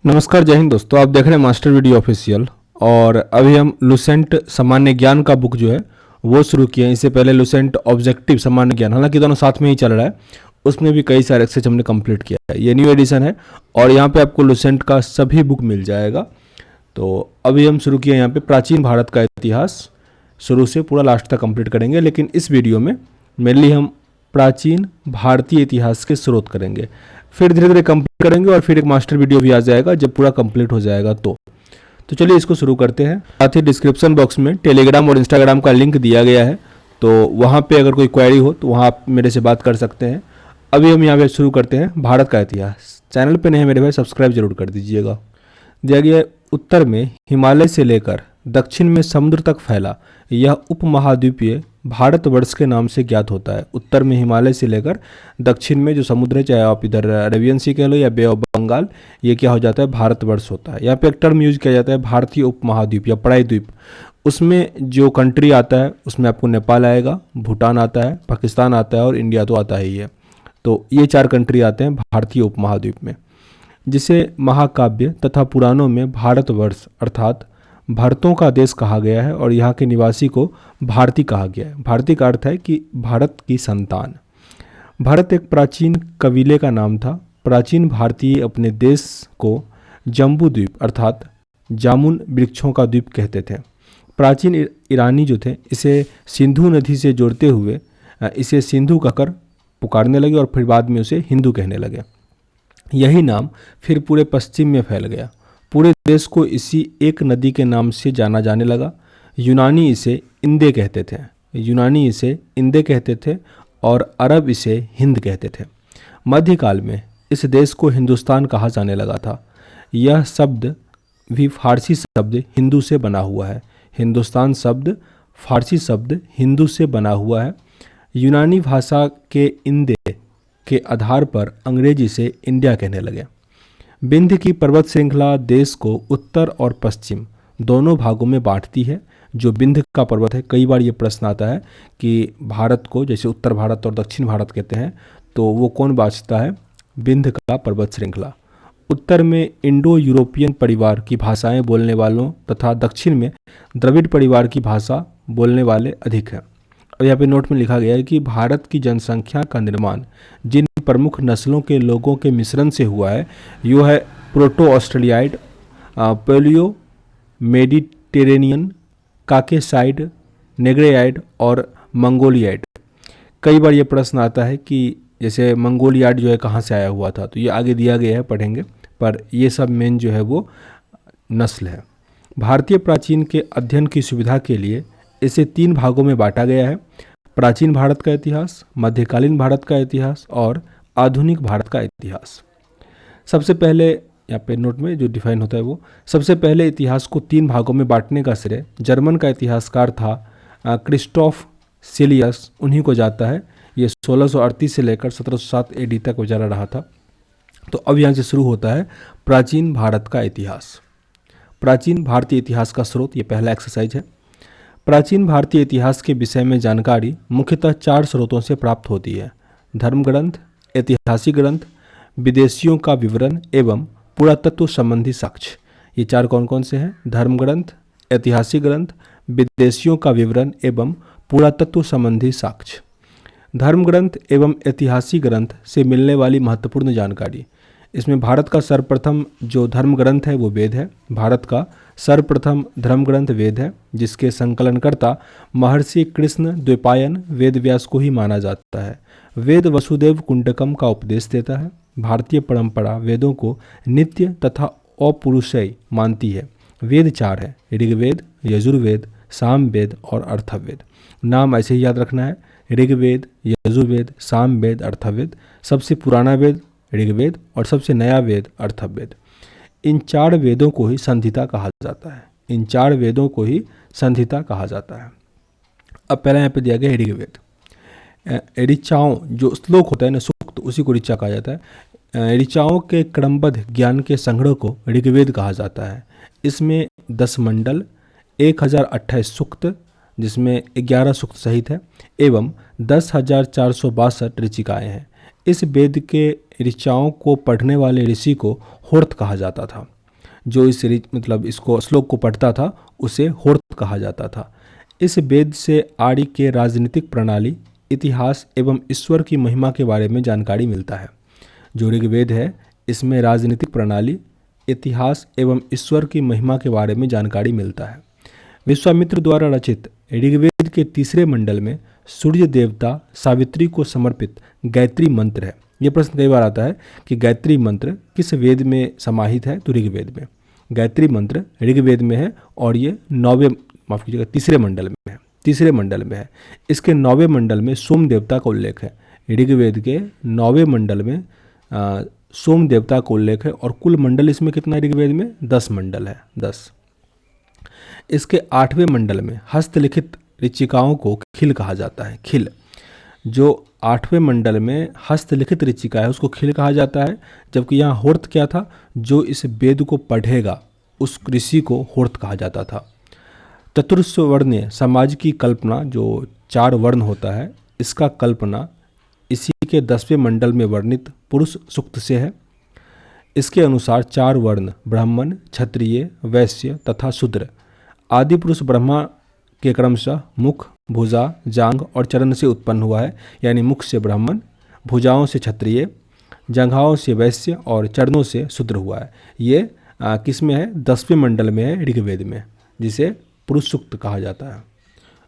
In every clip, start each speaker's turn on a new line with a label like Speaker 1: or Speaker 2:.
Speaker 1: नमस्कार, जय हिंद दोस्तों। आप देख रहे हैं मास्टर वीडियो ऑफिशियल। और अभी हम लुसेंट सामान्य ज्ञान का बुक जो है वो शुरू किए हैं। इससे पहले लुसेंट ऑब्जेक्टिव सामान्य ज्ञान, हालांकि दोनों साथ में ही चल रहा है, उसमें भी कई सारे एक्सरसाइज हमने कंप्लीट किया है। ये न्यू एडिशन है और यहाँ पे आपको लुसेंट का सभी बुक मिल जाएगा। तो अभी हम शुरू किए यहाँ पे प्राचीन भारत का इतिहास, शुरू से पूरा लास्ट तक कंप्लीट करेंगे। लेकिन इस वीडियो में मेनली हम प्राचीन भारतीय इतिहास के स्रोत करेंगे, फिर धीरे धीरे कंप्लीट करेंगे और फिर एक मास्टर वीडियो भी आ जाएगा जब पूरा कंप्लीट हो जाएगा। तो चलिए इसको शुरू करते हैं। साथ ही डिस्क्रिप्शन बॉक्स में टेलीग्राम और इंस्टाग्राम का लिंक दिया गया है, तो वहाँ पे अगर कोई क्वेरी हो तो वहाँ आप मेरे से बात कर सकते हैं। अभी हम यहाँ पे शुरू करते हैं भारत का इतिहास। चैनल पे नहीं है मेरे भाई, सब्सक्राइब जरूर कर दीजिएगा। दिया गया है, उत्तर में हिमालय से लेकर दक्षिण में समुद्र तक फैला यह उपमहाद्वीपीय भारतवर्ष के नाम से ज्ञात होता है। उत्तर में हिमालय से लेकर दक्षिण में जो समुद्र है, चाहे आप इधर अरेबियन सी कह लो या बे ऑफ बंगाल, ये क्या हो जाता है, भारतवर्ष होता है। यहाँ पे एक टर्म यूज किया जाता है भारतीय उपमहाद्वीप या प्रायद्वीप। उसमें जो कंट्री आता है उसमें आपको नेपाल आएगा, भूटान आता है, पाकिस्तान आता है और इंडिया तो आता ही है। तो ये 4 कंट्री आते हैं भारतीय उपमहाद्वीप में, जिसे महाकाव्य तथा पुराणों में भारतवर्ष अर्थात भारतों का देश कहा गया है और यहाँ के निवासी को भारती कहा गया है। भारती का अर्थ है कि भारत की संतान। भारत एक प्राचीन कबीले का नाम था। प्राचीन भारतीय अपने देश को जम्बू द्वीप अर्थात जामुन वृक्षों का द्वीप कहते थे। प्राचीन ईरानी जो थे इसे सिंधु नदी से जोड़ते हुए इसे सिंधु कहकर पुकारने लगे और फिर बाद में उसे हिंदू कहने लगे। यही नाम फिर पूरे पश्चिम में फैल गया। पूरे देश को इसी एक नदी के नाम से जाना जाने लगा। यूनानी इसे इंदे कहते थे और अरब इसे हिंद कहते थे। मध्यकाल में इस देश को हिंदुस्तान कहा जाने लगा था। यह शब्द भी फारसी शब्द हिंदू से बना हुआ है। हिंदुस्तान शब्द फारसी शब्द हिंदू से बना हुआ है। यूनानी भाषा के इंदे के आधार पर अंग्रेजी से इंडिया कहने लगे। विंध्य की पर्वत श्रृंखला देश को उत्तर और पश्चिम दोनों भागों में बांटती है। जो विंध्य का पर्वत है, कई बार ये प्रश्न आता है कि भारत को जैसे उत्तर भारत और दक्षिण भारत कहते हैं, तो वो कौन बांटता है, विंध्य का पर्वत श्रृंखला। उत्तर में इंडो यूरोपियन परिवार की भाषाएं बोलने वालों तथा दक्षिण में द्रविड़ परिवार की भाषा बोलने वाले अधिक हैं। और यहाँ पे नोट में लिखा गया है कि भारत की जनसंख्या का निर्माण जिन प्रमुख नस्लों के लोगों के मिश्रण से हुआ है, यो है प्रोटो ऑस्ट्रेलियाइड, पैलियो मेडिटेरेनियन, काकेसाइड, नेग्रेयाइड और मंगोलियाइड। कई बार ये प्रश्न आता है कि जैसे मंगोलियाइड जो है कहाँ से आया हुआ था, तो ये आगे दिया गया है, पढ़ेंगे, पर ये सब मेन जो है वो नस्ल है। भारतीय प्राचीन के अध्ययन की सुविधा के लिए इसे 3 भागों में बांटा गया है: प्राचीन भारत का इतिहास, मध्यकालीन भारत का इतिहास और आधुनिक भारत का इतिहास। सबसे पहले यहाँ पे नोट में जो डिफाइन होता है वो, सबसे पहले इतिहास को 3 भागों में बांटने का श्रेय जर्मन का इतिहासकार था क्रिस्टोफ सिलियस, उन्हीं को जाता है। ये 1638 से लेकर 1707 एडी तक गुजारा रहा था। तो अब यहाँ से शुरू होता है प्राचीन भारत का इतिहास। प्राचीन भारतीय इतिहास का स्रोत, ये पहला एक्सरसाइज है। प्राचीन भारतीय इतिहास के विषय में जानकारी मुख्यतः 4 स्रोतों से प्राप्त होती है: धर्म ग्रंथ, ऐतिहासिक ग्रंथ, विदेशियों का विवरण एवं पुरातत्व संबंधी साक्ष्य। ये 4 कौन कौन से हैं? धर्म ग्रंथ, ऐतिहासिक ग्रंथ, विदेशियों का विवरण एवं पुरातत्व संबंधी साक्ष्य। धर्म ग्रंथ एवं ऐतिहासिक ग्रंथ से मिलने वाली महत्वपूर्ण जानकारी, इसमें भारत का सर्वप्रथम जो धर्म ग्रंथ है वो वेद है। भारत का सर्वप्रथम धर्म ग्रंथ वेद है, जिसके संकलनकर्ता महर्षि कृष्ण द्वैपायन वेद व्यास को ही माना जाता है। वेद वसुदेव कुंडकम का उपदेश देता है। भारतीय परंपरा वेदों को नित्य तथा अपौरुषेय मानती है। वेद 4 है: ऋग्वेद, यजुर्वेद, सामवेद और अर्थवेद। नाम ऐसे ही याद रखना है: ऋग्वेद, यजुर्वेद, सामवेद, अर्थवेद। सबसे पुराना वेद ऋग्वेद और सबसे नया वेद अर्थवेद। इन 4 वेदों को ही संहिता कहा जाता है। इन 4 वेदों को ही संहिता कहा जाता है। अब पहला यहाँ पे दिया गया ऋग्वेद। ऋचाओं जो श्लोक होता है ना, सूक्त, उसी को ऋचा कहा जाता है। ऋचाओं के क्रमबद्ध ज्ञान के संग्रह को ऋग्वेद कहा जाता है। इसमें 10 मंडल, 1028 सूक्त, जिसमें 11 सूक्त सहित है, एवं 10,462 ऋचिकाएँ हैं। इस वेद के ऋचाओं को पढ़ने वाले ऋषि को होर्त कहा जाता था। जो इस मतलब इसको श्लोक को पढ़ता था उसे होर्त कहा जाता था। इस वेद से आर्य के राजनीतिक प्रणाली, इतिहास एवं ईश्वर की महिमा के बारे में जानकारी मिलता है। जो ऋग्वेद है इसमें राजनीतिक प्रणाली, इतिहास एवं ईश्वर की महिमा के बारे में जानकारी मिलता है। विश्वामित्र द्वारा रचित ऋग्वेद के तीसरे मंडल में सूर्य देवता सावित्री को समर्पित गायत्री मंत्र है। ये प्रश्न कई बार आता है कि गायत्री मंत्र किस वेद में समाहित है, तो ऋग्वेद में। गायत्री मंत्र ऋग्वेद में है और ये तीसरे मंडल में है। तीसरे मंडल में है। इसके 9वें मंडल में सोम देवता का उल्लेख है। ऋग्वेद के 9वें मंडल में सोम देवता का उल्लेख है और कुल मंडल इसमें कितना है ऋग्वेद में? 10 मंडल है, 10। इसके 8वें मंडल में हस्तलिखित ऋचिकाओं को खिल कहा जाता है। खिल, जो 8वें मंडल में हस्तलिखित ऋचिका है उसको खिल कहा जाता है, जबकि यहाँ होर्त क्या था? जो इस वेद को पढ़ेगा उस ऋषि को होर्त कहा जाता था। चतुर्वर्णीय समाज की कल्पना, जो 4 वर्ण होता है, इसका कल्पना इसी के 10वें मंडल में वर्णित पुरुष सूक्त से है। इसके अनुसार 4 वर्ण ब्राह्मण, क्षत्रिय, वैश्य तथा शूद्र आदि पुरुष ब्रह्मा के क्रमशः मुख, भुजा, जांघ और चरण से उत्पन्न हुआ है। यानी मुख से ब्राह्मण, भुजाओं से क्षत्रिय, जंघाओं से वैश्य और चरणों से शूद्र हुआ है। ये किस में है? 10वें मंडल में है ऋग्वेद में, जिसे पुरुष सूक्त कहा जाता है।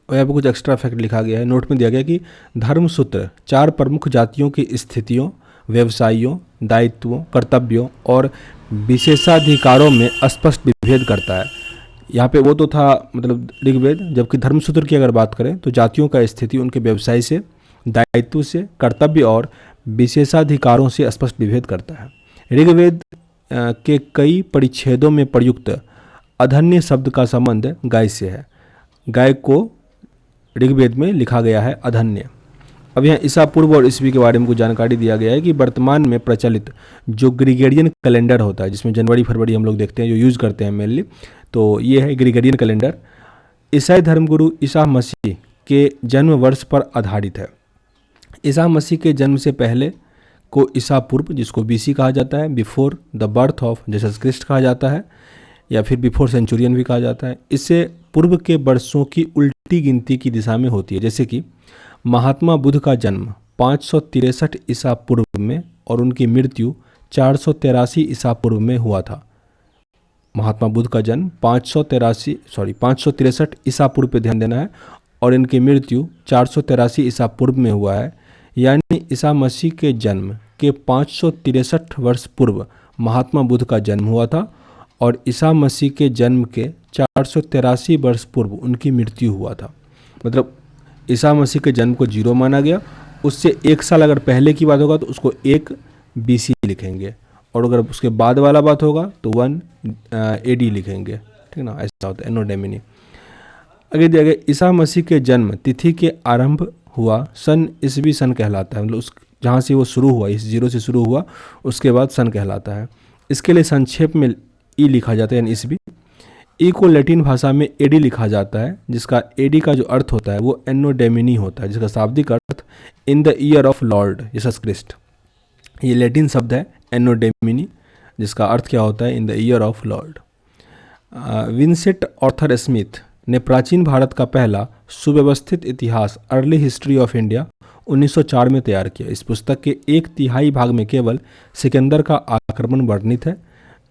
Speaker 1: और यहाँ पर कुछ एक्स्ट्रा फैक्ट लिखा गया है, नोट में दिया गया कि धर्मसूत्र 4 प्रमुख जातियों की स्थितियों, व्यवसायों, दायित्वों, कर्तव्यों और विशेषाधिकारों में स्पष्ट विभेद करता है। यहाँ पे वो तो था मतलब ऋग्वेद, जबकि धर्मसूत्र की अगर बात करें तो जातियों का स्थिति उनके व्यवसाय से, दायित्व से, कर्तव्य और विशेषाधिकारों से स्पष्ट विभेद करता है। ऋग्वेद के कई परिच्छेदों में प्रयुक्त अधन्य शब्द का संबंध गाय से है। गाय को ऋग्वेद में लिखा गया है अधन्य। अब यहाँ ईसा पूर्व और ईस्वी के बारे में कुछ जानकारी दिया गया है कि वर्तमान में प्रचलित जो ग्रिगोरियन कैलेंडर होता है, जिसमें जनवरी फरवरी हम लोग देखते हैं, जो यूज़ करते हैं मेनली, तो ये है ग्रिगोरियन कैलेंडर। ईसाई धर्मगुरु ईसा मसीह के जन्म वर्ष पर आधारित है। ईसा मसीह के जन्म से पहले को ईसा पूर्व, जिसको बीसी कहा जाता है, before the birth of Jesus Christ कहा जाता है, या फिर बिफोर सेंचुरियन भी कहा जाता है। इससे पूर्व के वर्षों की उल्टी गिनती की दिशा में होती है। जैसे कि महात्मा बुद्ध का जन्म 563 ईसा पूर्व में और उनकी मृत्यु 483 ईसा पूर्व में हुआ था। महात्मा बुद्ध का जन्म 563 ईसा पूर्व पे ध्यान देना है और इनकी मृत्यु 483 ईसा पूर्व में हुआ है। यानी ईसा मसीह के जन्म के 563 वर्ष पूर्व महात्मा बुद्ध का जन्म हुआ था और ईसा मसीह के जन्म के 483 वर्ष पूर्व उनकी मृत्यु हुआ था। मतलब ईसा मसीह के जन्म को 0 माना गया, उससे 1 साल अगर पहले की बात होगा तो उसको 1 BC लिखेंगे, और अगर उसके बाद वाला बात होगा तो 1 AD लिखेंगे। ठीक ना, ऐसा होता है एनो डोमिनी। आगे दिया गया ईसा मसीह के जन्म तिथि के आरंभ हुआ सन ईसवी सन कहलाता है। मतलब उस जहाँ से वो शुरू हुआ, इस 0 से शुरू हुआ, उसके बाद सन कहलाता है। इसके लिए संक्षेप में ई लिखा जाता है, यानी ईसवी। ई को लैटिन भाषा में एडी लिखा जाता है, जिसका एडी का जो अर्थ होता है वो एनो डोमिनी होता है, जिसका शाब्दिक अर्थ in the year of Lord Jesus Christ. ये लैटिन शब्द है एनो डोमिनी, जिसका अर्थ क्या होता है? In the year of Lord. Vincent Arthur Smith ने प्राचीन भारत का पहला सुव्यवस्थित इतिहास अर्ली हिस्ट्री ऑफ इंडिया 1904 में तैयार किया। इस पुस्तक के 1/3 भाग में केवल सिकंदर का आक्रमण वर्णित है।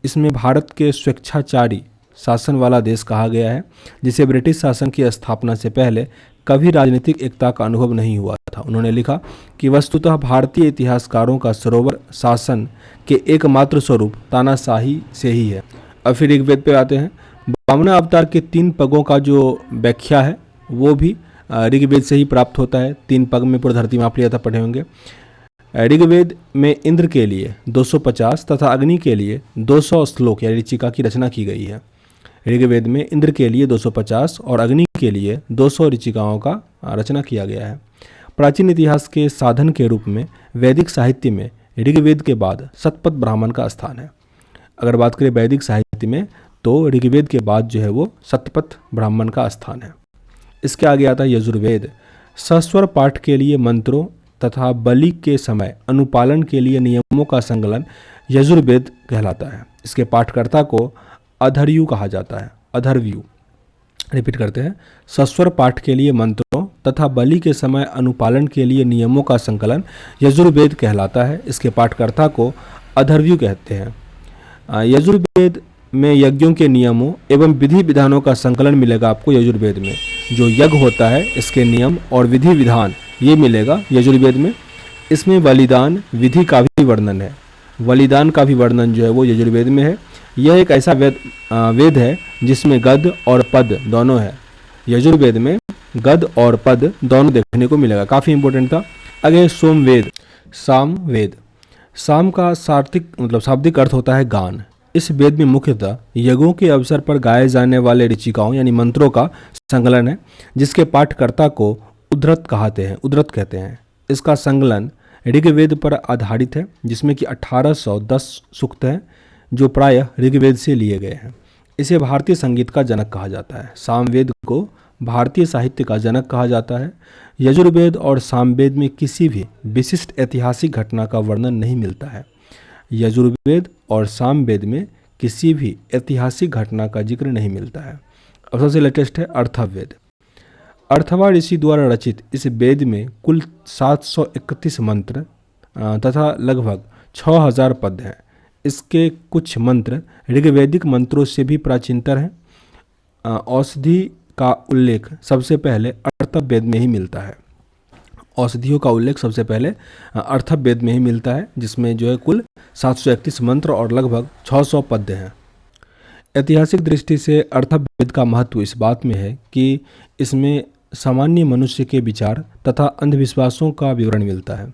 Speaker 1: इसमें भारत के स्वेच्छाचारी शासन वाला देश कहा गया है, जिसे ब्रिटिश शासन की स्थापना से पहले कभी राजनीतिक एकता का अनुभव नहीं हुआ था। उन्होंने लिखा कि वस्तुतः भारतीय इतिहासकारों का सरोवर शासन के एकमात्र स्वरूप तानाशाही से ही है। अब फिर ऋग्वेद पे आते हैं। वामना अवतार के 3 पगों का जो व्याख्या है वो भी ऋग्वेद से ही प्राप्त होता है। 3 पग में पूरी धरती माप लिया था, पढ़े होंगे। ऋग्वेद में इंद्र के लिए 250 तथा अग्नि के लिए 200 श्लोक या ऋचिका की रचना की गई है। ऋग्वेद में इंद्र के लिए 250 और अग्नि के लिए 200 ऋचिकाओं का रचना किया गया है। प्राचीन इतिहास के साधन के रूप में वैदिक साहित्य में ऋग्वेद के बाद शतपथ ब्राह्मण का स्थान है। अगर बात करें वैदिक साहित्य में तो ऋग्वेद के बाद जो है वो शतपथ ब्राह्मण का स्थान है। इसके आगे आता है यजुर्वेद। सस्वर पाठ के लिए मंत्रों तथा बलि के समय अनुपालन के लिए नियमों का संकलन यजुर्वेद कहलाता है। इसके पाठकर्ता को अधर्यु कहा जाता है। अधर्व्यु। रिपीट करते हैं। सस्वर पाठ के लिए मंत्रों तथा बलि के समय अनुपालन के लिए नियमों का संकलन यजुर्वेद कहलाता है। इसके पाठकर्ता को अधर्व्यु कहते हैं। यजुर्वेद में यज्ञों के नियमों एवं विधि विधानों का संकलन मिलेगा आपको यजुर्वेद में। जो यज्ञ होता है इसके नियम और विधि विधान ये मिलेगा यजुर्वेद में। इसमें बलिदान विधि का भी वर्णन है। बलिदान का भी वर्णन जो है वो यजुर्वेद में है। यह एक ऐसा वेद है जिसमें गद और पद दोनों है। यजुर्वेद में गद और पद दोनों देखने को मिलेगा, काफ़ी इंपॉर्टेंट था। आगे सोमवेद। सामवेद। साम का शाब्दिक अर्थ होता है गान। इस वेद में मुख्यतः यज्ञों के अवसर पर गाए जाने वाले ऋचिकाओं यानी मंत्रों का संकलन है, जिसके पाठकर्ता को उद्धृत कहते हैं। इसका संकलन ऋग्वेद पर आधारित है, जिसमें कि 1810 सूक्त हैं जो प्रायः ऋग्वेद से लिए गए हैं। इसे भारतीय संगीत का जनक कहा जाता है। सामवेद को भारतीय साहित्य का जनक कहा जाता है। यजुर्वेद और सामवेद में किसी भी विशिष्ट ऐतिहासिक घटना का वर्णन नहीं मिलता है। यजुर्वेद और सामवेद में किसी भी ऐतिहासिक घटना का जिक्र नहीं मिलता है। अब सबसे लेटेस्ट है अर्थववेद। अर्थवा ऋषि द्वारा रचित इस वेद में कुल 731 मंत्र तथा लगभग 6000 पद हैं। इसके कुछ मंत्र ऋग्वैदिक मंत्रों से भी प्राचीनतर हैं। औषधि का उल्लेख सबसे पहले अर्थववेद में ही मिलता है। औषधियों का उल्लेख सबसे पहले अर्थववेद में ही मिलता है, जिसमें जो है कुल 731 मंत्र और लगभग 600 पद्य हैं। ऐतिहासिक दृष्टि से अर्थववेद का महत्व इस बात में है कि इसमें सामान्य मनुष्य के विचार तथा अंधविश्वासों का विवरण मिलता है।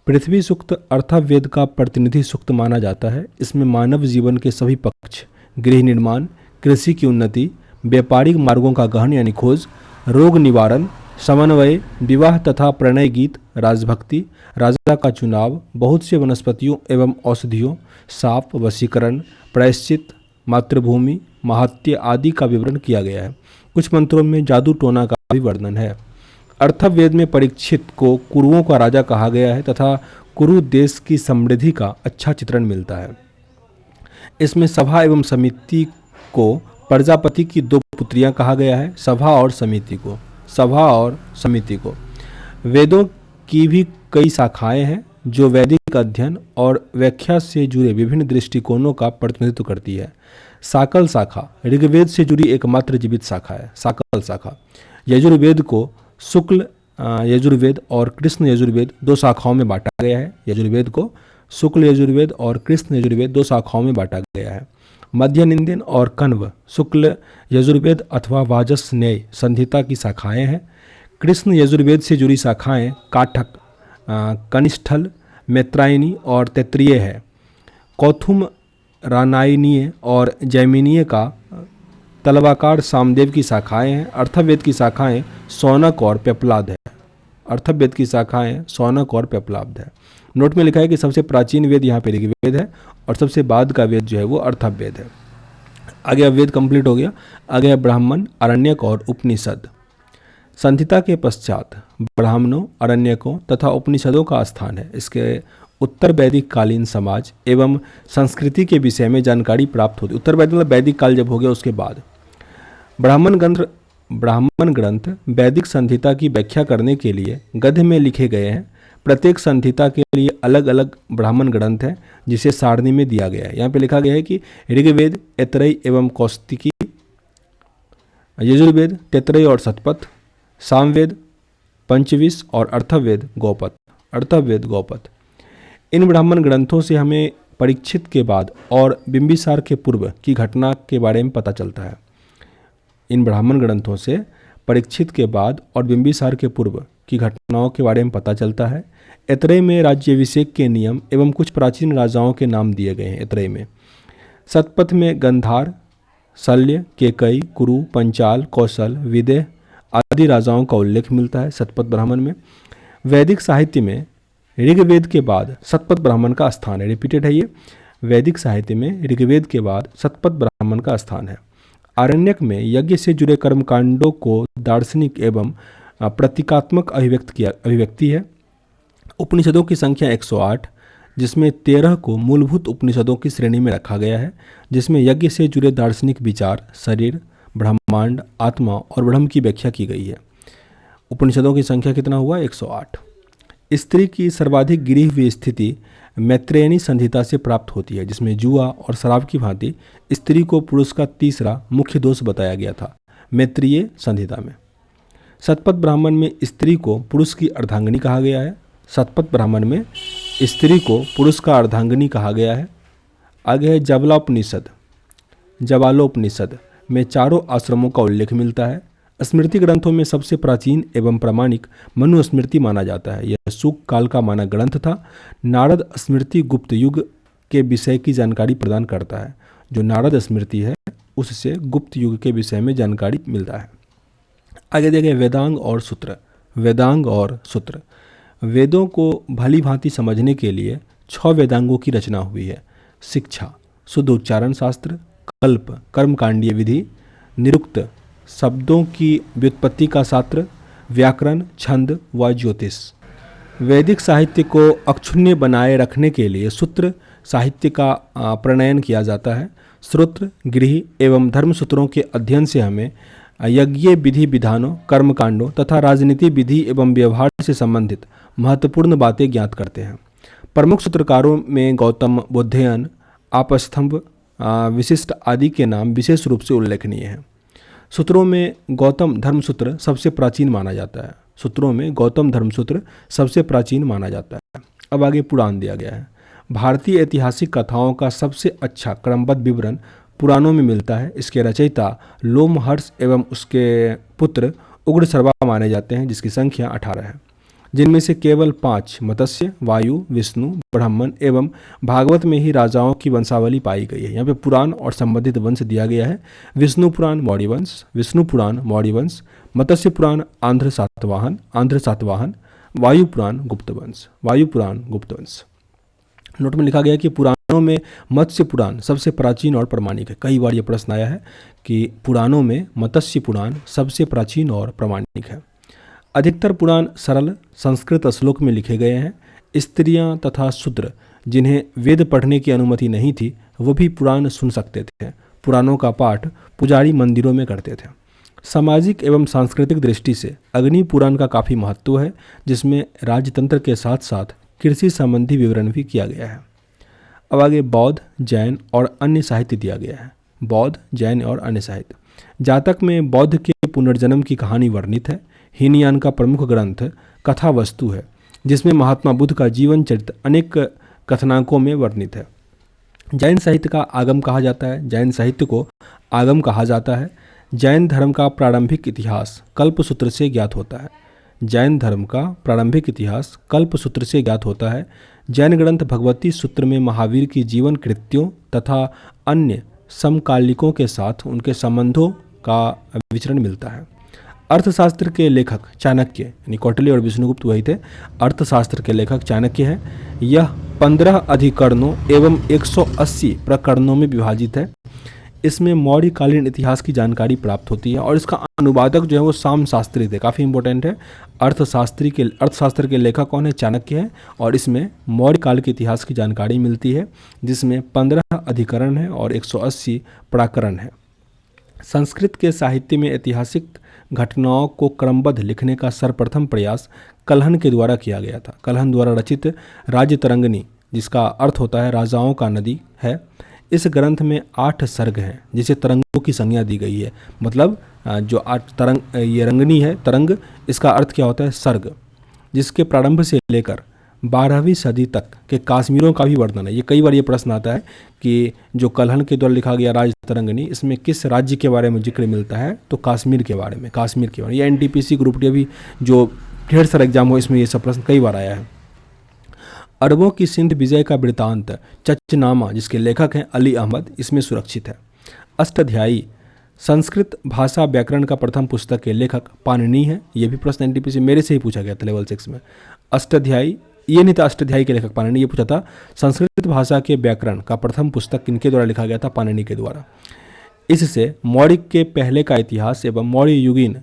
Speaker 1: पृथ्वी सूक्त अर्थववेद का प्रतिनिधि सूक्त माना जाता है। इसमें मानव जीवन के सभी पक्ष, गृह निर्माण, कृषि की उन्नति, व्यापारिक मार्गों का गहन यानी खोज, रोग निवारण, समन्वय, विवाह तथा प्रणय गीत, राजभक्ति, राजा का चुनाव, बहुत से वनस्पतियों एवं औषधियों, साप, वशीकरण, प्रायश्चित, मातृभूमि, महात्य आदि का विवरण किया गया है। कुछ मंत्रों में जादू टोना का भी वर्णन है। अर्थववेद में परीक्षित को कुरुओं का राजा कहा गया है तथा कुरु देश की समृद्धि का अच्छा चित्रण मिलता है। इसमें सभा एवं समिति को प्रजापति की 2 पुत्रियां कहा गया है। सभा और समिति को वेदों की भी कई शाखाएं हैं जो वैदिक अध्ययन और व्याख्या से जुड़े विभिन्न दृष्टिकोणों का प्रतिनिधित्व करती है। साकल शाखा ऋग्वेद से जुड़ी एकमात्र जीवित शाखा है। साकल शाखा यजुर्वेद को शुक्ल यजुर्वेद और कृष्ण यजुर्वेद 2 शाखाओं में बांटा गया है। यजुर्वेद को शुक्ल यजुर्वेद और कृष्ण यजुर्वेद 2 शाखाओं में बांटा गया है। मध्य निंदन और कण्व शुक्ल यजुर्वेद अथवा वाजस्नेय संहिता की शाखाएं हैं। कृष्ण यजुर्वेद से जुड़ी शाखाएं काठक, कनिष्ठल, मैत्रायणी और तैत्तिरीय है। कौथुम रानायनीय और जैमिनीय का तलवाकार सामदेव की शाखाएं हैं। अर्थववेद की शाखाएं शौनक और पेपलाद है। अर्थववेद की शाखाएं शौनक और पेपलाद है। नोट में लिखा है कि सबसे प्राचीन वेद यहाँ पे ऋग्वेद है और सबसे बाद का वेद जो है वो अर्थववेद है। आगे अब वेद कंप्लीट हो गया। आगे है ब्राह्मण, अरण्यक और उपनिषद। संहिता के पश्चात ब्राह्मणों, अरण्यकों तथा उपनिषदों का स्थान है। इसके उत्तर वैदिक कालीन समाज एवं संस्कृति के विषय में जानकारी प्राप्त होती है। उत्तर वैदिक मतलब वैदिक काल जब हो गया उसके बाद ब्राह्मण ग्रंथ वैदिक संहिता की व्याख्या करने के लिए गद्य में लिखे गए हैं। प्रत्येक संहिता के लिए अलग अलग ब्राह्मण ग्रंथ है जिसे सारणी में दिया गया है। यहाँ पे लिखा गया है कि ऋग्वेद, ऐतरेय एवं कौस्तिकी, यजुर्वेद, तैत्तिरीय और शतपथ, सामवेद, पंचविश और अर्थववेद गौपथ। इन ब्राह्मण ग्रंथों से हमें परीक्षित के बाद और बिंबिसार के पूर्व की घटना के बारे में पता चलता है। इन ब्राह्मण ग्रंथों से परीक्षित के बाद और बिंबिसार के पूर्व की घटनाओं के बारे में पता चलता है। ऐतरेय में राज्याभिषेक के नियम एवं कुछ प्राचीन राजाओं के नाम दिए गए हैं। ऐतरेय में शतपथ में गंधार, शल्य, केकई, कुरु, पंचाल, कौशल, विदेह आदि राजाओं का उल्लेख मिलता है शतपथ ब्राह्मण में। वैदिक साहित्य में ऋग्वेद के बाद शतपथ ब्राह्मण का स्थान है। रिपीटेड है ये। वैदिक साहित्य में ऋग्वेद के बाद शतपथ ब्राह्मण का स्थान है। आरण्यक में यज्ञ से जुड़े कर्मकांडों को दार्शनिक एवं प्रतीकात्मक अभिव्यक्ति है। उपनिषदों की संख्या 108, जिसमें 13 को मूलभूत उपनिषदों की श्रेणी में रखा गया है, जिसमें यज्ञ से जुड़े दार्शनिक विचार, शरीर, ब्रह्मांड, आत्मा और ब्रह्म की व्याख्या की गई है। उपनिषदों की संख्या कितना हुआ? 108। स्त्री की सर्वाधिक गिरी हुई स्थिति मैत्रेयनी संहिता से प्राप्त होती है, जिसमें जुआ और शराब की भांति स्त्री को पुरुष का तीसरा मुख्य दोष बताया गया था मैत्रेयी संहिता में। शतपथ ब्राह्मण में स्त्री को पुरुष की अर्धांगिनी कहा गया है। शतपथ ब्राह्मण में स्त्री को पुरुष का अर्धांगिनी कहा गया है। आगे है जबलापनिषद। जवालोपनिषद में चारों आश्रमों का उल्लेख मिलता है। स्मृति ग्रंथों में सबसे प्राचीन एवं प्रामाणिक मनुस्मृति माना जाता है। यह शुक काल का माना ग्रंथ था। नारद स्मृति गुप्त युग के विषय की जानकारी प्रदान करता है। जो नारद स्मृति है उससे गुप्त युग के विषय में जानकारी मिलता है। आगे देखें वेदांग और सूत्र। वेदांग और सूत्र वेदों को भली भांति समझने के लिए 6 वेदांगों की रचना हुई है। शिक्षा, शुद्ध उच्चारण शास्त्र, कल्प, कर्मकांडीय विधि, निरुक्त, शब्दों की व्युत्पत्ति का शास्त्र, व्याकरण, छंद व ज्योतिष। वैदिक साहित्य को अक्षुण्य बनाए रखने के लिए सूत्र साहित्य का प्रणयन किया जाता है। सूत्र, गृह एवं धर्मसूत्रों के अध्ययन से हमें यज्ञ विधि विधानों, कर्मकांडों तथा राजनीति विधि एवं व्यवहार से संबंधित महत्वपूर्ण बातें ज्ञात करते हैं। प्रमुख सूत्रकारों में गौतम, बुद्धयन, आपस्तंभ, विशिष्ट आदि के नाम विशेष रूप से उल्लेखनीय हैं। सूत्रों में गौतम धर्मसूत्र सबसे प्राचीन माना जाता है। सूत्रों में गौतम धर्मसूत्र सबसे प्राचीन माना जाता है। अब आगे पुराण दिया गया है। भारतीय ऐतिहासिक कथाओं का सबसे अच्छा क्रमबद्ध विवरण पुराणों में मिलता है। इसके रचयिता लोमहर्ष एवं उसके पुत्र उग्रश्रवा माने जाते हैं, जिसकी संख्या 18 है, जिनमें से केवल 5 मत्स्य, वायु, विष्णु, ब्राह्मण एवं भागवत में ही राजाओं की वंशावली पाई गई है। यहाँ पे पुराण और संबंधित वंश दिया गया है। विष्णु पुराण मौर्य वंश, विष्णु पुराण मौर्य वंश, मत्स्य पुराण आंध्र सातवाहन, वायु पुराण गुप्त वंश, वायु पुराण गुप्त वंश। नोट में लिखा गया कि पुराणों में मत्स्य पुराण सबसे प्राचीन और प्रामाणिक है। कई बार ये प्रश्न आया है कि पुराणों में मत्स्य पुराण सबसे प्राचीन और प्रामाणिक है। अधिकतर पुराण सरल संस्कृत श्लोक में लिखे गए हैं। स्त्रियां तथा शूद्र जिन्हें वेद पढ़ने की अनुमति नहीं थी वो भी पुराण सुन सकते थे। पुराणों का पाठ पुजारी मंदिरों में करते थे। सामाजिक एवं सांस्कृतिक दृष्टि से अग्नि पुराण का काफ़ी महत्व है, जिसमें राजतंत्र के साथ साथ कृषि संबंधी विवरण भी किया गया है। अब आगे बौद्ध, जैन और अन्य साहित्य दिया गया है। बौद्ध, जैन और अन्य साहित्य। जातक में बौद्ध के पुनर्जन्म की कहानी वर्णित है। हीनयान का प्रमुख ग्रंथ कथा वस्तु है, जिसमें महात्मा बुद्ध का जीवन चरित्र अनेक कथनांकों में वर्णित है। जैन साहित्य का आगम कहा जाता है। जैन साहित्य को आगम कहा जाता है। जैन धर्म का प्रारंभिक इतिहास कल्पसूत्र से ज्ञात होता है। जैन धर्म का प्रारंभिक इतिहास कल्पसूत्र से ज्ञात होता है। जैन ग्रंथ भगवती सूत्र में महावीर की जीवन कृत्यों तथा अन्य समकालिकों के साथ उनके संबंधों का विचरण मिलता है। अर्थशास्त्र के लेखक चाणक्य यानी कौटिल्य और विष्णुगुप्त वही थे। अर्थशास्त्र के लेखक चाणक्य है। यह 15 अधिकरणों एवं 180 प्रकरणों में विभाजित है। इसमें मौर्यकालीन इतिहास की जानकारी प्राप्त होती है और इसका अनुवादक जो है वो साम शास्त्री थे, काफ़ी इंपॉर्टेंट है। अर्थशास्त्र के लेखक कौन है? चाणक्य है। और इसमें मौर्य काल के इतिहास की जानकारी मिलती है, जिसमें 15 अधिकरण है और 180 प्रकरण है। संस्कृत के साहित्य में ऐतिहासिक घटनाओं को क्रमबद्ध लिखने का सर्वप्रथम प्रयास कल्हण के द्वारा किया गया था। कल्हण द्वारा रचित राज्य तरंगिणी, जिसका अर्थ होता है राजाओं का नदी, है। इस ग्रंथ में 8 सर्ग हैं, जिसे तरंगों की संज्ञा दी गई है। मतलब जो 8 तरंग, ये रंगनी है तरंग, इसका अर्थ क्या होता है? सर्ग। जिसके प्रारंभ से लेकर 12वीं सदी तक के काश्मीरों का भी वर्णन है। ये कई बार ये प्रश्न आता है कि जो कल्हण के द्वारा लिखा गया राज तरंगिणी, इसमें किस राज्य के बारे में जिक्र मिलता है? तो कश्मीर के बारे में। ये एनटीपीसी ग्रुप डी भी जो ढेर सारा एग्जाम हो, इसमें ये सब प्रश्न कई बार आया है। अरबों की सिंध विजय का वृत्तांत चचनामा, जिसके लेखक हैं अली अहमद, इसमें सुरक्षित है। अष्टाध्यायी संस्कृत भाषा व्याकरण का प्रथम पुस्तक के लेखक पाणिनि है। ये भी प्रश्न एनटीपीसी मेरे से ही पूछा गया था लेवल 6 में। अष्टाध्यायी ये नहीं था, अष्टाध्यायी के लेखक पाणिनि, ये पूछा था संस्कृत भाषा के व्याकरण का प्रथम पुस्तक किनके द्वारा लिखा गया था? पाणिनि के द्वारा। इससे मौर्य के पहले का इतिहास एवं मौर्य युगीन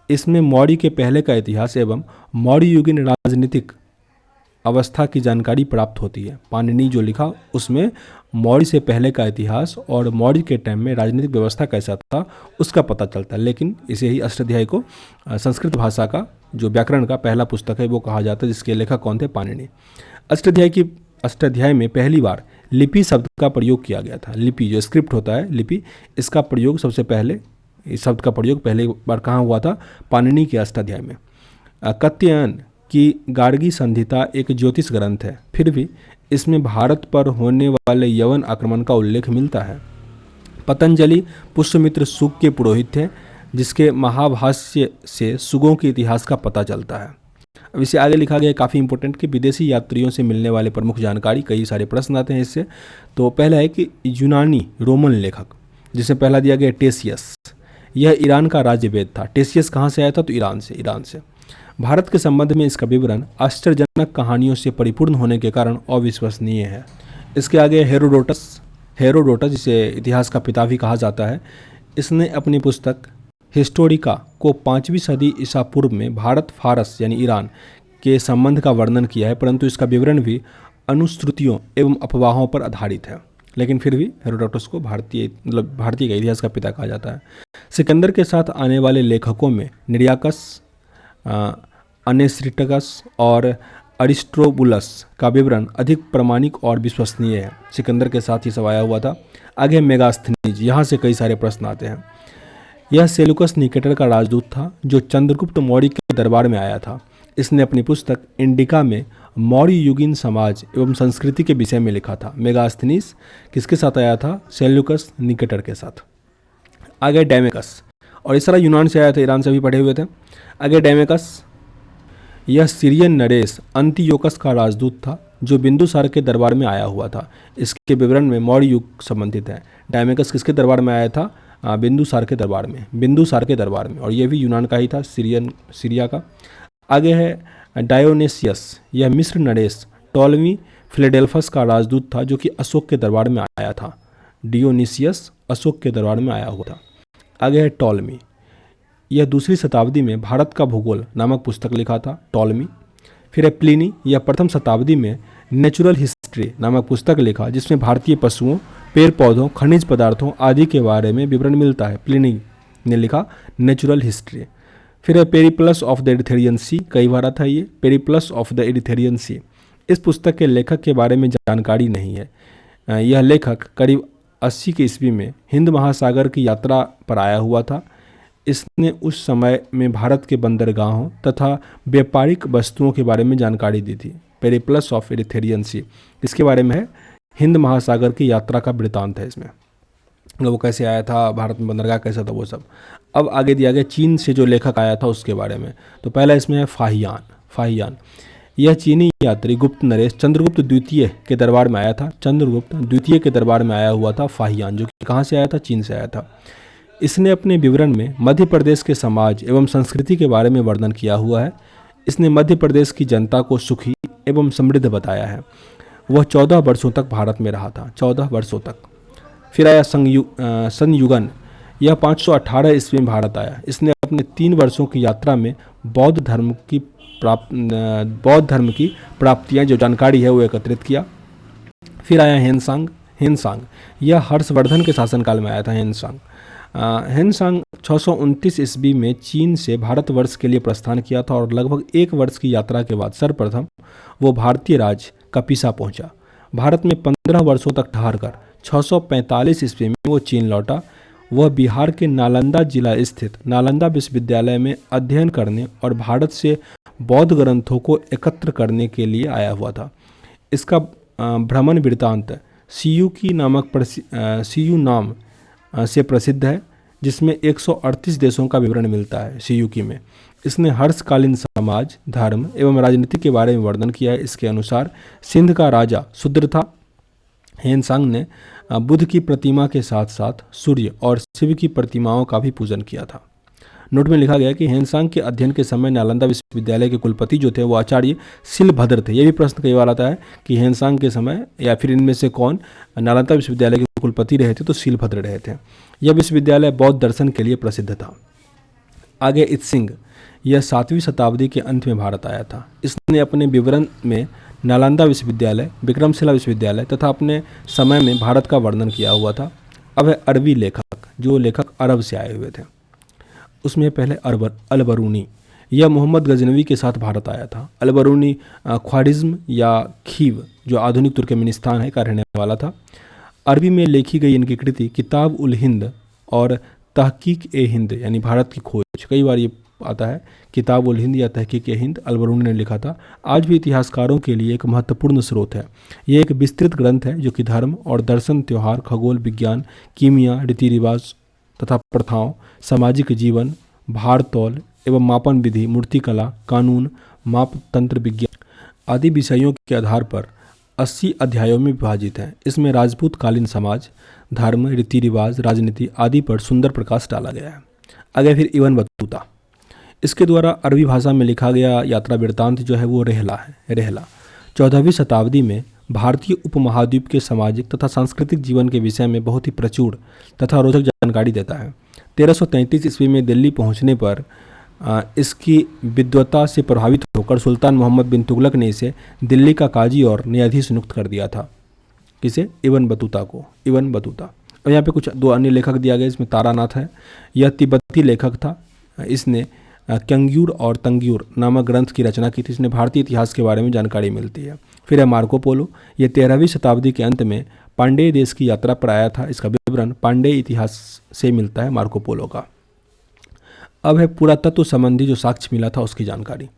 Speaker 1: इसमें मौर्य के पहले का इतिहास एवं मौर्ययुगीन राजनीतिक अवस्था की जानकारी प्राप्त होती है। पाणिनि जो लिखा उसमें मौर्य से पहले का इतिहास और मौर्य के टाइम में राजनीतिक व्यवस्था कैसा था उसका पता चलता है। लेकिन इसे ही अष्टाध्यायी को संस्कृत भाषा का जो व्याकरण का पहला पुस्तक है वो कहा जाता है, जिसके लेखक कौन थे? पाणिनि। अष्टाध्यायी में पहली बार लिपि शब्द का प्रयोग किया गया था। लिपि जो स्क्रिप्ट होता है, लिपि, इसका प्रयोग सबसे पहले, इस शब्द का प्रयोग पहली बार कहाँ हुआ था? पाणिनि के अष्टाध्यायी में। कात्यायन की गार्गी संहिता एक ज्योतिष ग्रंथ है, फिर भी इसमें भारत पर होने वाले यवन आक्रमण का उल्लेख मिलता है। पतंजलि पुष्यमित्र सुग के पुरोहित थे, जिसके महाभाष्य से सुगों के इतिहास का पता चलता है। अब इसे आगे लिखा गया काफ़ी इंपॉर्टेंट कि विदेशी यात्रियों से मिलने वाले प्रमुख जानकारी, कई सारे प्रश्न आते हैं इससे। तो पहला है कि यूनानी रोमन लेखक, जिसे पहला दिया गया टेसियस, यह ईरान का राज्य वेद था। टेसियस कहाँ से आया था? तो ईरान से। भारत के संबंध में इसका विवरण आश्चर्यजनक कहानियों से परिपूर्ण होने के कारण अविश्वसनीय है। इसके आगे हेरोडोटस, जिसे इतिहास का पिता भी कहा जाता है, इसने अपनी पुस्तक हिस्टोरिका को 5वीं सदी ईसा पूर्व में भारत फारस यानी ईरान के संबंध का वर्णन किया है, परंतु इसका विवरण भी अनुश्रुतियों एवं अफवाहों पर आधारित है। लेकिन फिर भी हेरोडोटस को भारतीय का इतिहास का पिता कहा जाता है। सिकंदर के साथ आने वाले लेखकों में निरियाकस, अनेस्रिटकस और अरिस्टोबुलस का विवरण अधिक प्रामाणिक और विश्वसनीय है। सिकंदर के साथ ही सब आया हुआ था। आगे मेगास्थनीज, यहाँ से कई सारे प्रश्न आते हैं। यह सेलुकस निकेटर का राजदूत था जो चंद्रगुप्त मौर्य के दरबार में आया था। इसने अपनी पुस्तक इंडिका में मौर्य युगीन समाज एवं संस्कृति के विषय में लिखा था। मेगास्थनीज किसके साथ आया था? सेल्यूकस निकेटर के साथ। आगे डैमेकस, और इस तरह यूनान से आया था, ईरान से भी पढ़े हुए थे। आगे डैमेकस, यह सीरियन नरेश अंतियोकस का राजदूत था जो बिंदुसार के दरबार में आया हुआ था। इसके विवरण में मौर्य युग संबंधित है। डैमेकस किसके दरबार में आया था? बिंदुसार के दरबार में, और यह भी यूनान का ही था, सीरिया का। आगे है डायोनेसियस, यह मिस्र नरेश टॉलमी फिलेडेल्फस का राजदूत था जो कि अशोक के दरबार में आया था। डियोनिसियस अशोक के दरबार में आया हुआ था। आगे है टॉलमी, यह 2वीं शताब्दी में भारत का भूगोल नामक पुस्तक लिखा था, टॉलमी। फिर है प्लिनी, यह 1वीं शताब्दी में नेचुरल हिस्ट्री नामक पुस्तक लिखा जिसमें भारतीय पशुओं, पेड़ पौधों, खनिज पदार्थों आदि के बारे में विवरण मिलता है। प्लिनी ने लिखा नेचुरल हिस्ट्री। फिर है पेरिप्लस ऑफ द एरिथ्रियन सी, कई बार आता है ये, पेरिप्लस ऑफ द एरिथ्रियन सी। इस पुस्तक के लेखक के बारे में जानकारी नहीं है। यह लेखक करीब 80 के ईस्वी में हिंद महासागर की यात्रा पर आया हुआ था। इसने उस समय में भारत के बंदरगाहों तथा व्यापारिक वस्तुओं के बारे में जानकारी दी थी। पेरिप्लस ऑफ एरिथ्रियन सी इसके बारे में है, हिंद महासागर की यात्रा का वृतांत है इसमें, वो कैसे आया था, भारत में बंदरगाह कैसा था, वो सब। अब आगे दिया गया चीन से जो लेखक आया था उसके बारे में। तो पहला इसमें है फाहियान। यह चीनी यात्री गुप्त नरेश चंद्रगुप्त द्वितीय के दरबार में आया था। चंद्रगुप्त द्वितीय के दरबार में आया हुआ था फाहियान, जो कि कहाँ से आया था? चीन से आया था। इसने अपने विवरण में मध्य प्रदेश के समाज एवं संस्कृति के बारे में वर्णन किया हुआ है। इसने मध्य प्रदेश की जनता को सुखी एवं समृद्ध बताया है। वह 14 वर्षों तक भारत में रहा था, 14 वर्षों तक। फिर आया संयुगन, यह 518 ईस्वी में भारत आया। इसने अपने 3 वर्षों की यात्रा में बौद्ध धर्म की प्राप्तियां जो जानकारी है वो एकत्रित किया। फिर आया हेनसांग, यह हर्षवर्धन के शासनकाल में आया था। हेनसांग 629 ईस्वी में चीन से भारतवर्ष के लिए प्रस्थान किया था और लगभग 1 वर्ष की यात्रा के बाद सर्वप्रथम वो भारतीय राज्य कपिसा पहुंचा। भारत में 15 वर्षों तक ठहरकर 645 ईस्वी में वो चीन लौटा। वह बिहार के नालंदा जिला स्थित नालंदा विश्वविद्यालय में अध्ययन करने और भारत से बौद्ध ग्रंथों को एकत्र करने के लिए आया हुआ था। इसका भ्रमण वृत्तांत सीयू नाम से प्रसिद्ध है, जिसमें 138 देशों का विवरण मिलता है सीयूकी में। इसने हर्षकालीन समाज, धर्म एवं राजनीति के बारे में वर्णन किया है। इसके अनुसार सिंध का राजा शूद्र था। हेनसांग ने बुद्ध की प्रतिमा के साथ साथ सूर्य और शिव की प्रतिमाओं का भी पूजन किया था। नोट में लिखा गया कि हेनसांग के अध्ययन के समय नालंदा विश्वविद्यालय के कुलपति जो थे वो आचार्य शिलभद्र थे। ये भी प्रश्न कई बार आता है कि हेनसांग के समय या फिर इनमें से कौन नालंदा विश्वविद्यालय के कुलपति रहे थे, तो शिलभद्र रहे थे। यह विश्वविद्यालय बौद्ध दर्शन के लिए प्रसिद्ध था। आगे इत्सिंग, यह 7वीं शताब्दी के अंत में भारत आया था। इसने अपने विवरण में नालंदा विश्वविद्यालय, विक्रमशिला विश्वविद्यालय तथा अपने समय में भारत का वर्णन किया हुआ था। अब है अरबी लेखक, जो लेखक अरब से आए हुए थे। उसमें पहले अल-बरूनी, यह मोहम्मद गजनवी के साथ भारत आया था। अल-बरूनी ख्वारिज़्म या खीव, जो आधुनिक तुर्कमेनिस्तान है, का रहने वाला था। अरबी में लिखी गई इनकी कृति किताब उल हिंद और तहकीक ए हिंद, यानी भारत की खोज, कई बार ये आता है, किताब उल हिंद या तहकीक ए हिंद, अल-बरूनी ने लिखा था, आज भी इतिहासकारों के लिए एक महत्वपूर्ण स्रोत है। ये एक विस्तृत ग्रंथ है जो कि धर्म और दर्शन, त्यौहार, खगोल विज्ञान, कीमिया, रीति रिवाज तथा प्रथाओं, सामाजिक जीवन, भार तौल एवं मापन विधि, मूर्तिकला, कानून, मापतंत्र विज्ञान आदि विषयों के आधार पर 80 अध्यायों में विभाजित है। इसमें राजपूत कालीन समाज, धर्म, रीति रिवाज, राजनीति आदि पर सुंदर प्रकाश डाला गया है। आगे फिर इब्न बतूता, इसके द्वारा अरबी भाषा में लिखा गया यात्रा वृत्तांत जो है वो रेहला है। रेहला 14वीं शताब्दी में भारतीय उपमहाद्वीप के सामाजिक तथा सांस्कृतिक जीवन के विषय में बहुत ही प्रचुर तथा रोचक जानकारी देता है। 1333 ईस्वी में दिल्ली पहुंचने पर इसकी विद्वता से प्रभावित होकर सुल्तान मोहम्मद बिन तुगलक ने इसे दिल्ली का काजी और न्यायाधीश नियुक्त कर दिया था। किसे? इब्न बतूता को, इब्न बतूता। और यहाँ पे कुछ दो अन्य लेखक दिया गया, इसमें तारानाथ है, यह तिब्बती लेखक था। इसने क्यंग्यूर और तंग्यूर नामक ग्रंथ की रचना की थी। इसने भारतीय इतिहास के बारे में जानकारी मिलती है। फिर है मार्को पोलो, ये 13वीं शताब्दी के अंत में पांडेय देश की यात्रा पर आया था। इसका विवरण पांडेय इतिहास से मिलता है, मार्को पोलो का। अब है पुरातत्व संबंधी जो साक्ष्य मिला था उसकी जानकारी।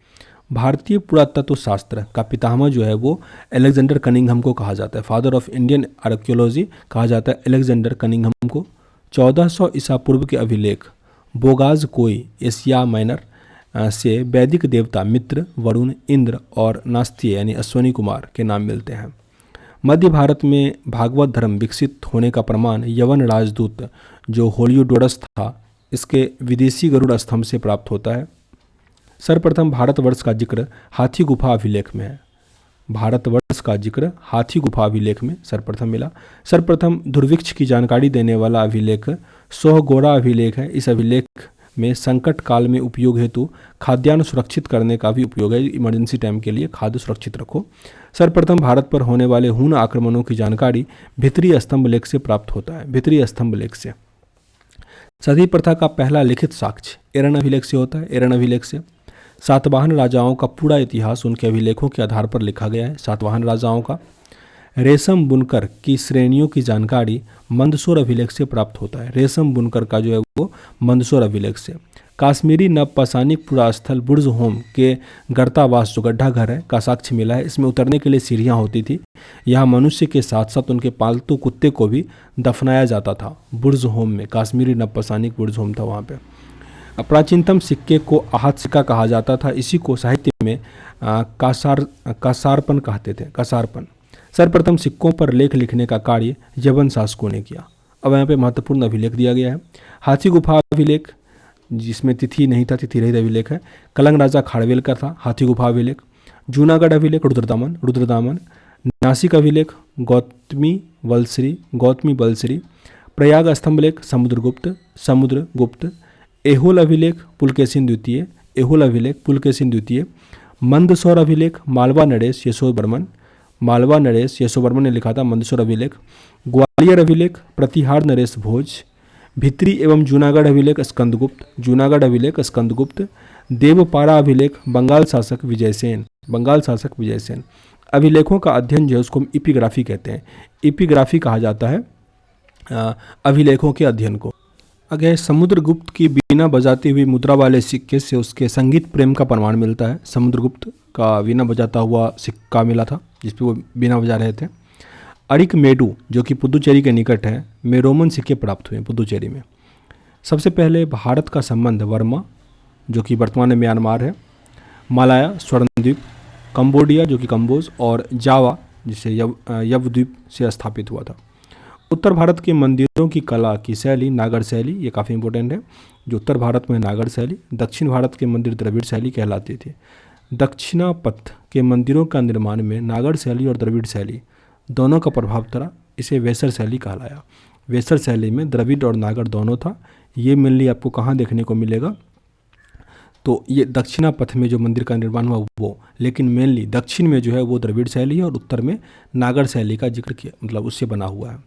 Speaker 1: भारतीय पुरातत्व शास्त्र का पितामह जो है वो अलेक्जेंडर कनिंघम को कहा जाता है। फादर ऑफ इंडियन आर्कियोलॉजी कहा जाता है अलेक्जेंडर कनिंघम को। 1400 ईसा पूर्व के अभिलेख बोगाज कोई एशिया माइनर से वैदिक देवता मित्र, वरुण, इंद्र और नास्तिय यानी अश्वनी कुमार के नाम मिलते हैं। मध्य भारत में भागवत धर्म विकसित होने का प्रमाण यवन राजदूत जो होलियोडोरस था, इसके विदेशी गरुड़ स्तंभ से प्राप्त होता है। सर्वप्रथम भारतवर्ष का जिक्र हाथी गुफा अभिलेख में है। भारतवर्ष का जिक्र हाथी गुफा अभिलेख में सर्वप्रथम मिला। सर्वप्रथम दुर्भिक्ष की जानकारी देने वाला अभिलेख सोहगोरा अभिलेख है। इस अभिलेख में संकट काल में उपयोग हेतु खाद्यान्न सुरक्षित करने का भी उपयोग है। इमरजेंसी टाइम के लिए खाद्य सुरक्षित रखो। सर्वप्रथम भारत पर होने वाले हूण आक्रमणों की जानकारी भित्री स्तंभ लेख से प्राप्त होता है। भित्री स्तंभ लेख से सती प्रथा का पहला लिखित साक्ष्य एरन अभिलेख से होता है। एरन अभिलेख से सातवाहन राजाओं का पूरा इतिहास उनके अभिलेखों के आधार पर लिखा गया है। सातवाहन राजाओं का रेशम बुनकर की श्रेणियों की जानकारी मंदसौर अभिलेख से प्राप्त होता है। रेशम बुनकर का जो है वो मंदसौर अभिलेख से। काश्मीरी नवपाषाणिक पुरास्थल बुर्ज होम के गर्तावास जो गड्ढा घर है का साक्ष्य मिला है। इसमें उतरने के लिए सीढ़ियाँ होती थी। यहाँ मनुष्य के साथ साथ उनके पालतू कुत्ते को भी दफनाया जाता था। बुर्ज होम में काश्मीरी नवपाषाणिक बुर्ज होम था वहाँ पे। प्राचीनतम सिक्के को आहत सिक्का कहा जाता था। इसी को साहित्य में कासारपन कहते थे। कासारपन। सर्वप्रथम सिक्कों पर लेख लिखने का कार्य यवन शासकों ने किया। अब यहाँ पे महत्वपूर्ण अभिलेख दिया गया है। हाथी गुफा अभिलेख जिसमें तिथि नहीं था, तिथि रहित अभिलेख है। कलंग राजा खाड़वेल था। हाथी गुफा अभिलेख। जूनागढ़ अभिलेख रुद्रदामन। नासिक अभिलेख गौतमी बलश्री। प्रयाग स्तंभलेख समुद्रगुप्त। एहोल अभिलेख पुलकेशिन द्वितीय। मंदसौर अभिलेख मालवा नरेश यशोवर्मन ने लिखा था मंदसौर अभिलेख। ग्वालियर अभिलेख प्रतिहार नरेश भोज। भित्री एवं जूनागढ़ अभिलेख स्कंदगुप्त। देवपारा अभिलेख बंगाल शासक विजयसेन। अभिलेखों का अध्ययन जो है उसको हम इपिग्राफी कहते हैं। इपिग्राफी कहा जाता है अभिलेखों के अध्ययन को। आगे समुद्रगुप्त की बीना बजाती हुई मुद्रा वाले सिक्के से उसके संगीत प्रेम का प्रमाण मिलता है। समुद्रगुप्त का बीना बजाता हुआ सिक्का मिला था जिसपे वो बीना बजा रहे थे। अरिक मेडू जो कि पुदुचेरी के निकट है में रोमन सिक्के प्राप्त हुए पुदुचेरी में। सबसे पहले भारत का संबंध वर्मा जो कि वर्तमान में म्यांमार है, मालाया स्वर्णद्वीप, कंबोडिया जो कि कंबोज और जावा जिसे यवद्वीप से स्थापित हुआ था। उत्तर भारत के मंदिरों की कला की शैली नागर शैली, ये काफ़ी इंपॉर्टेंट है। जो उत्तर भारत में नागर शैली, दक्षिण भारत के मंदिर द्रविड़ शैली कहलाती थी। दक्षिणापथ के मंदिरों का निर्माण में नागर शैली और द्रविड़ शैली दोनों का प्रभाव था। इसे वेसर शैली कहलाया। वेसर शैली में द्रविड़ और नागर दोनों था। ये मेनली आपको कहाँ देखने को मिलेगा? तो ये दक्षिणा पथ में जो मंदिर का निर्माण हुआ वो, लेकिन मेनली दक्षिण में जो है वो द्रविड़ शैली है और उत्तर में नागर शैली का जिक्र किया, मतलब उससे बना हुआ है।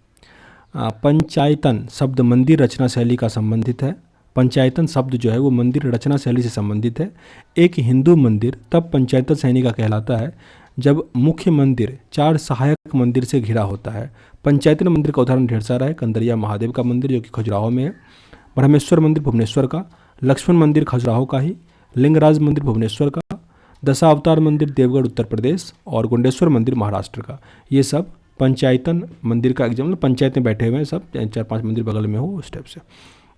Speaker 1: पंचायतन शब्द मंदिर रचना शैली का संबंधित है। पंचायतन शब्द जो है वो मंदिर रचना शैली से संबंधित है। एक हिंदू मंदिर तब पंचायतन शैली का कहलाता है जब मुख्य मंदिर 4 सहायक मंदिर से घिरा होता है। पंचायतन मंदिर का उदाहरण ढेर सारा है। कंदरिया महादेव का मंदिर जो कि खजुराहो में है, ब्रह्मेश्वर मंदिर भुवनेश्वर का, लक्ष्मण मंदिर खजुराहो का ही, लिंगराज मंदिर भुवनेश्वर का, दशावतार मंदिर देवगढ़ उत्तर प्रदेश और गुंडेश्वर मंदिर महाराष्ट्र का। ये सब पंचायतन मंदिर का एग्जाम्पल, पंचायत में बैठे हुए हैं सब, 4-5 मंदिर बगल में हो उस टाइप से।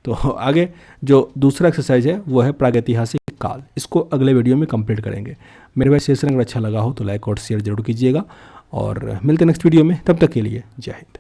Speaker 1: तो आगे जो दूसरा एक्सरसाइज है वो है प्रागैतिहासिक काल। इसको अगले वीडियो में कंप्लीट करेंगे। मेरे भाई सेशन अगर अच्छा लगा हो तो लाइक और शेयर जरूर कीजिएगा और मिलते हैं नेक्स्ट वीडियो में। तब तक के लिए जय हिंद।